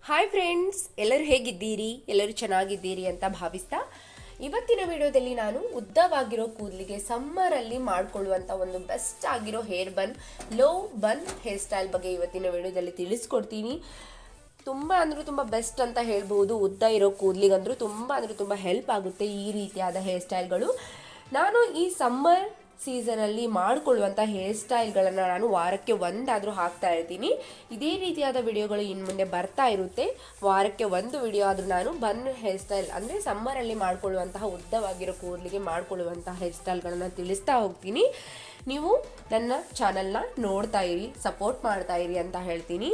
Hi friends, ಎಲ್ಲರೂ ಹೇಗಿದ್ದೀರಿ? ಎಲ್ಲರೂ ಚೆನ್ನಾಗಿದ್ದೀರಿ ಅಂತ ಭಾವಿಸ್ತಾ ಇವತ್ತಿನ ವಿಡಿಯೋದಲ್ಲಿ ನಾನು ಉದ್ದವಾಗಿರೋ ಕೂದಲಿಗೆ ಸಮ್ಮರಲ್ಲಿ ಮಾಡಿಕೊಳ್ಳುವಂಥ ಒಂದು ಬೆಸ್ಟ್ ಆಗಿರೋ ಹೇರ್ ಬನ್, ಲೋ ಬನ್ ಹೇರ್ ಸ್ಟೈಲ್ ಬಗ್ಗೆ ಇವತ್ತಿನ ವಿಡಿಯೋದಲ್ಲಿ ತಿಳಿಸ್ಕೊಡ್ತೀನಿ. ತುಂಬ ಬೆಸ್ಟ್ ಅಂತ ಹೇಳ್ಬೋದು. ಉದ್ದ ಇರೋ ಕೂದಲಿಗಂದ್ರೂ ತುಂಬ ಹೆಲ್ಪ್ ಆಗುತ್ತೆ ಈ ರೀತಿಯಾದ ಹೇರ್ ಸ್ಟೈಲ್ಗಳು. ನಾನು ಈ ಸಮ್ಮರ್ ಸೀಸನಲ್ಲಿ ಮಾಡಿಕೊಳ್ಳುವಂಥ ಹೇರ್ ಸ್ಟೈಲ್ಗಳನ್ನು ನಾನು ವಾರಕ್ಕೆ ಒಂದಾದರೂ ಹಾಕ್ತಾ ಇರ್ತೀನಿ. ಇದೇ ರೀತಿಯಾದ ವಿಡಿಯೋಗಳು ಇನ್ನು ಮುಂದೆ ಬರ್ತಾ ಇರುತ್ತೆ. ವಾರಕ್ಕೆ ಒಂದು ವಿಡಿಯೋ ಆದರೂ ನಾನು ಬನ್ ಹೇರ್ ಸ್ಟೈಲ್ ಅಂದರೆ ಸಮ್ಮರಲ್ಲಿ ಮಾಡಿಕೊಳ್ಳುವಂತಹ ಉದ್ದವಾಗಿರೋ ಕೂದಲಿಗೆ ಮಾಡಿಕೊಳ್ಳುವಂತಹ ಹೇರ್ ಸ್ಟೈಲ್ಗಳನ್ನು ತಿಳಿಸ್ತಾ ಹೋಗ್ತೀನಿ. ನೀವು ನನ್ನ ಚಾನಲ್ನ ನೋಡ್ತಾ ಇರಿ, ಸಪೋರ್ಟ್ ಮಾಡ್ತಾ ಇರಿ ಅಂತ ಹೇಳ್ತೀನಿ.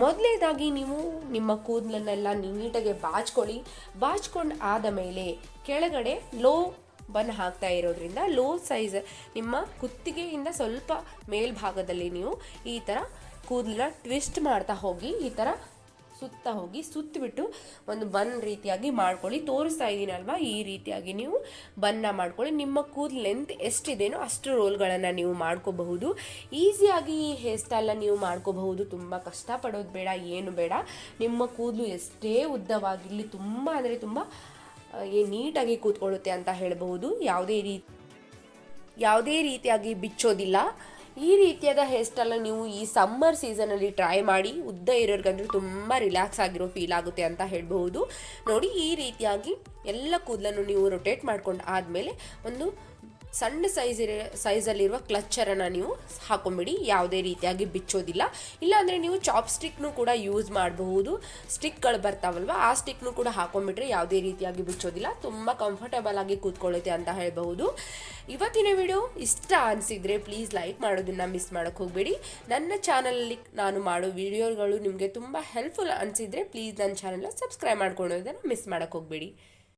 ಮೊದಲನೇದಾಗಿ ನೀವು ನಿಮ್ಮ ಕೂದಲನ್ನೆಲ್ಲ ನೀಟಾಗಿ ಬಾಚ್ಕೊಂಡು ಆದ ಮೇಲೆ ಕೆಳಗಡೆ ಲೋ ಬನ್ ಹಾಕ್ತಾ ಇರೋದ್ರಿಂದ ಲೋ ಸೈಜ್ ನಿಮ್ಮ ಕುತ್ತಿಗೆಯಿಂದ ಸ್ವಲ್ಪ ಮೇಲ್ಭಾಗದಲ್ಲಿ ನೀವು ಈ ಥರ ಕೂದಲನ್ನ ಟ್ವಿಸ್ಟ್ ಮಾಡ್ತಾ ಹೋಗಿ ಈ ಥರ ಸುತ್ತಿಬಿಟ್ಟು ಒಂದು ಬನ್ ರೀತಿಯಾಗಿ ಮಾಡ್ಕೊಳ್ಳಿ. ತೋರಿಸ್ತಾ ಇದ್ದೀನಿ ಅಲ್ವಾ, ಈ ರೀತಿಯಾಗಿ ನೀವು ಬನ್ನ ಮಾಡ್ಕೊಳ್ಳಿ. ನಿಮ್ಮ ಕೂದಲು ಲೆಂತ್ ಎಷ್ಟಿದೆಯೋ ಅಷ್ಟು ರೋಲ್ಗಳನ್ನು ನೀವು ಮಾಡ್ಕೋಬಹುದು. ಈಸಿಯಾಗಿ ಈ ಹೇರ್ ಸ್ಟೈಲ್ನ ನೀವು ಮಾಡ್ಕೋಬಹುದು. ತುಂಬ ಕಷ್ಟಪಡೋದು ಬೇಡ, ಏನು ಬೇಡ. ನಿಮ್ಮ ಕೂದಲು ಎಷ್ಟೇ ಉದ್ದವಾಗಿರಲಿ ತುಂಬ ನೀಟಾಗಿ ಕೂತ್ಕೊಳ್ಳುತ್ತೆ ಅಂತ ಹೇಳಬಹುದು. ಯಾವುದೇ ರೀತಿಯಾಗಿ ಬಿಚ್ಚೋದಿಲ್ಲ. ಈ ರೀತಿಯಾದ ಹೇರ್ ಸ್ಟೈಲ್ನ ನೀವು ಈ ಸಮ್ಮರ್ ಸೀಸನಲ್ಲಿ ಟ್ರೈ ಮಾಡಿ. ಉದ್ದ ಇರೋರ್ಗಂದ್ರೂ ತುಂಬ ರಿಲ್ಯಾಕ್ಸ್ ಆಗಿರೋ ಫೀಲ್ ಆಗುತ್ತೆ ಅಂತ ಹೇಳ್ಬಹುದು. ನೋಡಿ, ಈ ರೀತಿಯಾಗಿ ಎಲ್ಲ ಕೂದಲನ್ನು ನೀವು ರೊಟೇಟ್ ಮಾಡ್ಕೊಂಡು ಆದಮೇಲೆ ಒಂದು ಸಣ್ಣ ಸೈಜಲ್ಲಿರುವ ಕ್ಲಚ್ಚರನ್ನು ನೀವು ಹಾಕೊಂಬಿಡಿ. ಯಾವುದೇ ರೀತಿಯಾಗಿ ಬಿಚ್ಚೋದಿಲ್ಲ. ಇಲ್ಲಾಂದರೆ ನೀವು ಚಾಪ್ ಸ್ಟಿಕ್ನು ಕೂಡ ಯೂಸ್ ಮಾಡಬಹುದು. ಸ್ಟಿಕ್ಗಳು ಬರ್ತಾವಲ್ವ, ಆ ಸ್ಟಿಕ್ನು ಕೂಡ ಹಾಕೊಂಡ್ಬಿಟ್ರೆ ಯಾವುದೇ ರೀತಿಯಾಗಿ ಬಿಚ್ಚೋದಿಲ್ಲ. ತುಂಬ ಕಂಫರ್ಟಬಲ್ ಆಗಿ ಕೂತ್ಕೊಳ್ಳುತ್ತೆ ಅಂತ ಹೇಳ್ಬಹುದು. ಇವತ್ತಿನ ವಿಡಿಯೋ ಇಷ್ಟ ಅನಿಸಿದರೆ ಪ್ಲೀಸ್ ಲೈಕ್ ಮಾಡೋದನ್ನು ಮಿಸ್ ಮಾಡೋಕ್ಕೆ ಹೋಗಬೇಡಿ. ನನ್ನ ಚಾನಲಲ್ಲಿ ನಾನು ಮಾಡೋ ವಿಡಿಯೋಗಳು ನಿಮಗೆ ತುಂಬ ಹೆಲ್ಪ್ಫುಲ್ ಅನಿಸಿದರೆ ಪ್ಲೀಸ್ ನನ್ನ ಚಾನಲ್ನ ಸಬ್ಸ್ಕ್ರೈಬ್ ಮಾಡ್ಕೊಳ್ಳೋದನ್ನು ಮಿಸ್ ಮಾಡೋಕ್ಕೆ ಹೋಗಬೇಡಿ.